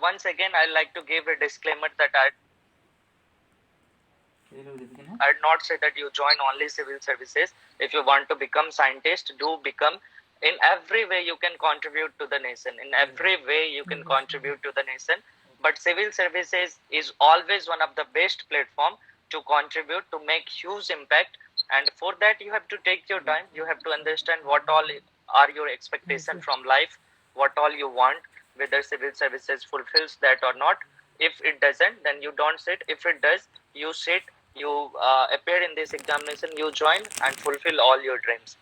once again, I like to give a disclaimer that I'd not say that you join only civil services. If you want to become scientist, do become. In every way you can contribute to the nation. In every way you can contribute to the nation. But civil services is always one of the best platform to contribute, to make huge impact. And for that you have to take your time. You have to understand what all are your expectations from life, what all you want, whether civil services fulfills that or not. If it doesn't, then you don't sit. If it does, you sit, you appear in this examination, you join and fulfill all your dreams.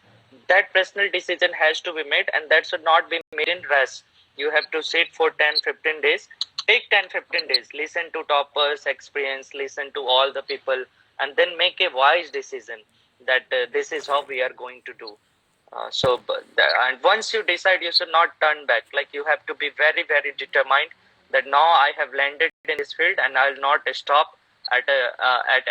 That personal decision has to be made, and that should not be made in rush. You have to sit for 10-15 days. Take 10-15 days, listen to toppers experience, listen to all the people, and then make a wise decision that this is how we are going to do. And once you decide, you should not turn back. Like, you have to be very, very determined that now I have landed in this field and I'll not stop at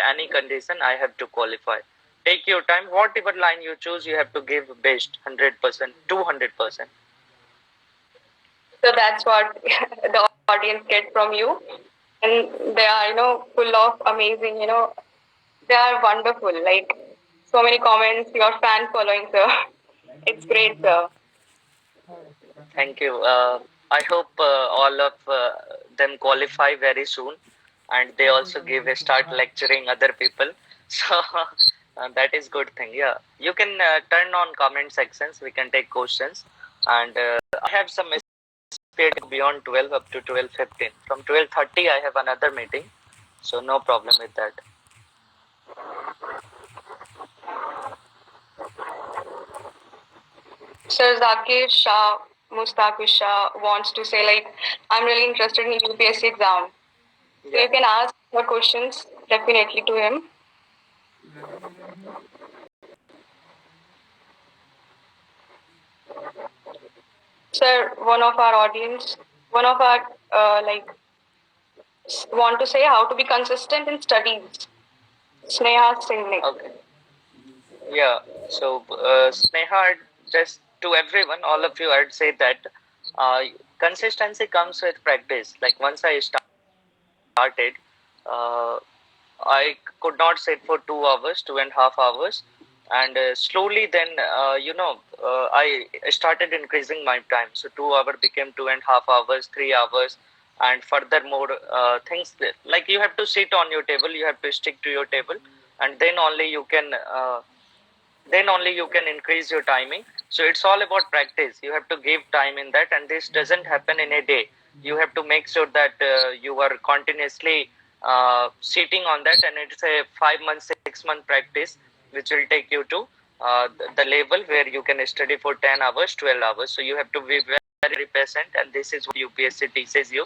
any condition. I have to qualify. Take your time. Whatever line you choose, you have to give best, 100%, 200%. So that's what the audience get from you, and they are full of amazing. They are wonderful. Like so many comments, your fan following, sir. It's great, sir. Thank you. I hope all of them qualify very soon, and they also start lecturing other people. So that is good thing. Yeah, you can turn on comment sections. We can take questions, and I have some beyond 12 up to 12:15. From 12:30, I have another meeting, so no problem with that. Sir Zakir Shah Mustaqi Shah wants to say, like, I'm really interested in UPSC exam. So you can ask your questions definitely to him. Sir, one of our audience, one of our want to say how to be consistent in studies. Sneha Singh. Okay. Yeah. So, Sneha, just to everyone, all of you, I'd say that consistency comes with practice. Like, once I started, uh, I could not sit for 2 hours, 2.5 hours, and slowly then, I started increasing my time. So 2 hour became 2.5 hours, 3 hours, and furthermore, things like you have to sit on your table, you have to stick to your table, and then only you can increase your timing. So it's all about practice. You have to give time in that, and this doesn't happen in a day. You have to make sure that you are continuously sitting on that, and it's a 5 month 6 month practice which will take you to the level where you can study for 10 hours 12 hours. So you have to be very, very patient, and this is what UPSC teaches you,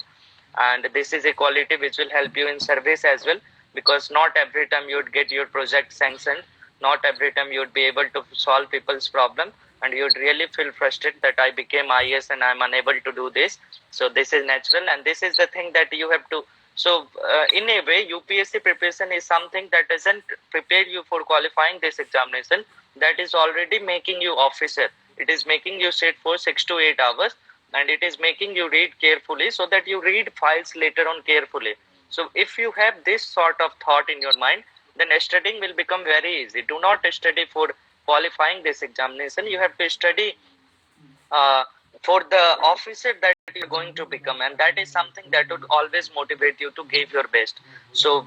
and this is a quality which will help you in service as well, because not every time you would get your project sanctioned, not every time you would be able to solve people's problem, and you'd really feel frustrated that I became IS and I'm unable to do this. So this is natural, and this is the thing that you have to. So in a way, UPSC preparation is something that doesn't prepare you for qualifying this examination. That is already making you officer. It is making you sit for 6 to 8 hours, and it is making you read carefully, so that you read files later on carefully. So if you have this sort of thought in your mind, then studying will become very easy. Do not study for qualifying this examination. You have to study uh, for the officer that you're going to become, and that is something that would always motivate you to give your best. So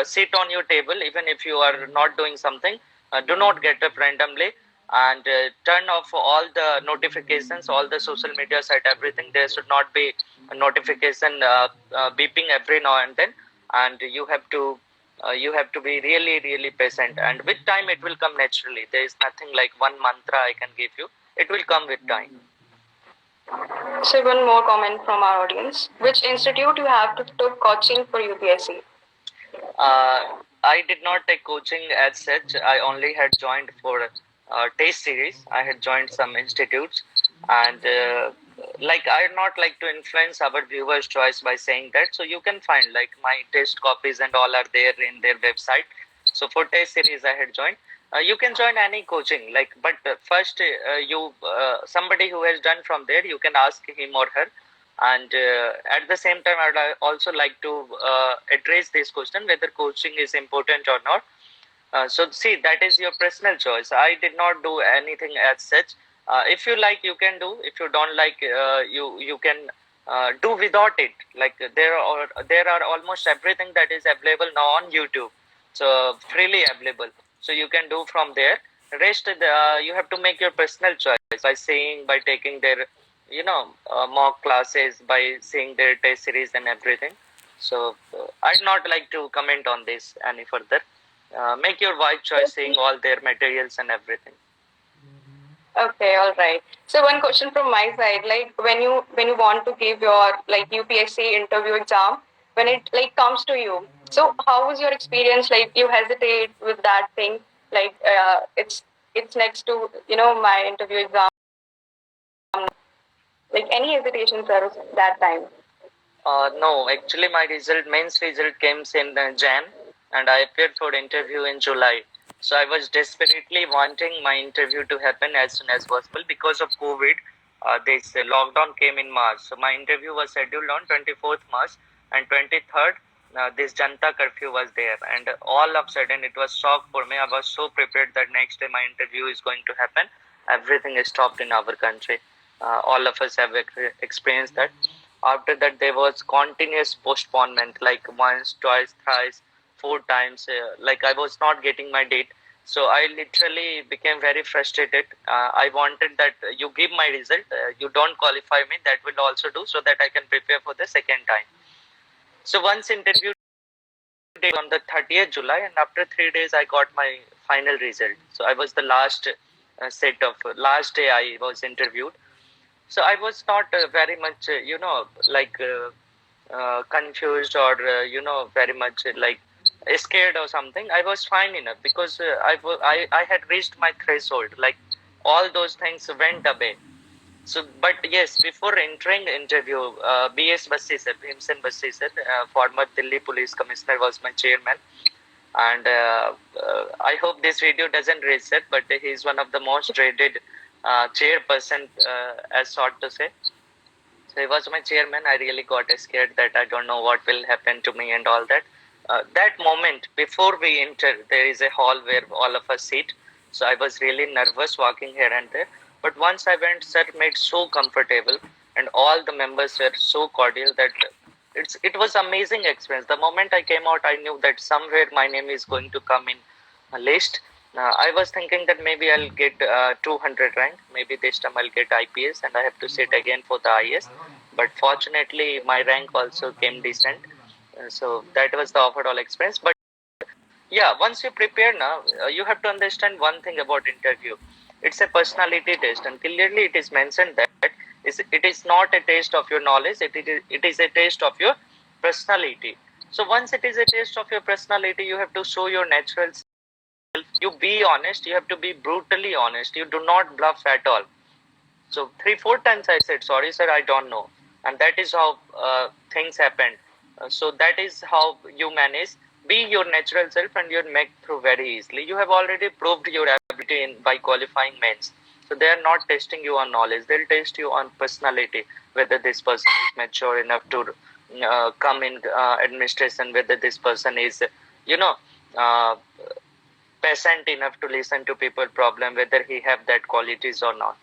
sit on your table, even if you are not doing something. Do not get up randomly, and turn off all the notifications, all the social media site, everything. There should not be a notification beeping every now and then, and you have to be really, really patient, and with time it will come naturally. There is nothing like one mantra I can give you. It will come with time. So one more comment from our audience. Which institute you have to took coaching for UPSC? I did not take coaching as such. I only had joined for test series. I had joined some institutes, and like, I would not like to influence our viewers' choice by saying that. So you can find, like, my test copies and all are there in their website. So for test series, I had joined. You can join any coaching, like, but first you somebody who has done from there, you can ask him or her And at the same time, I would also like to address this question whether coaching is important or not. So see, that is your personal choice. I did not do anything as such. If you like, you can do. If you don't like, you can do without it. Like there are almost everything that is available now on YouTube, so freely available. So you can do from there. Rest, you have to make your personal choice by saying, by taking their, mock classes, by seeing their test series and everything. So I'd not like to comment on this any further. Make your wise choice, seeing all their materials and everything. Okay, all right. So one question from my side, like when you want to give your like UPSC interview exam, when it like comes to you, so how was your experience? Like you hesitate with that thing, like it's next to my interview exam, like any hesitations there was that time. No, actually, my mains result came in Jan, and I appeared for interview in July. So I was desperately wanting my interview to happen as soon as possible because of COVID. This lockdown came in March, so my interview was scheduled on 24th March, and 23rd. This Janta curfew was there, and all of a sudden it was shock for me. I was so prepared that next day my interview is going to happen. Everything is stopped in our country. All of us have experienced that. After that, there was continuous postponement, like once, twice, thrice, four times. Like I was not getting my date, so I literally became very frustrated. I wanted that you give my result, you don't qualify me, that will also do, so that I can prepare for the second time. So once interview day on the 30th July, and after 3 days, I got my final result. So I was the last set of last day I was interviewed. So I was not very much, like confused or very much like scared or something. I was fine enough because I had reached my threshold. Like all those things went away. So, but yes, before entering interview, B.S. Bassi sir, Bhimsen Bassi sir, former Delhi Police Commissioner, was my chairman. And I hope this video doesn't raise it, but he is one of the most dreaded chairperson, as sort to say. So he was my chairman. I really got scared that I don't know what will happen to me and all that. That moment before we enter, there is a hall where all of us sit. So I was really nervous walking here and there. But once I went, sir made so comfortable, and all the members were so cordial that it was amazing experience. The moment I came out, I knew that somewhere my name is going to come in a list. I was thinking that maybe I'll get 200 rank. Maybe this time I'll get IPS and I have to sit again for the IS. But fortunately, my rank also came decent. So that was the overall experience. But yeah, once you prepare now, you have to understand one thing about interview. It's a personality test, and clearly it is mentioned that it is not a test of your knowledge. It is a test of your personality. So once it is a test of your personality, you have to show your natural. You be honest. You have to be brutally honest. You do not bluff at all. So 3-4 times I said, sorry sir, I don't know. And that is how things happened. So that is how you manage. Be your natural self and you'll make through very easily. You have already proved your ability by qualifying mains. So they are not testing you on knowledge. They'll test you on personality, whether this person is mature enough to come in administration, whether this person is, you know, uh, patient enough to listen to people problem, whether he have that qualities or not.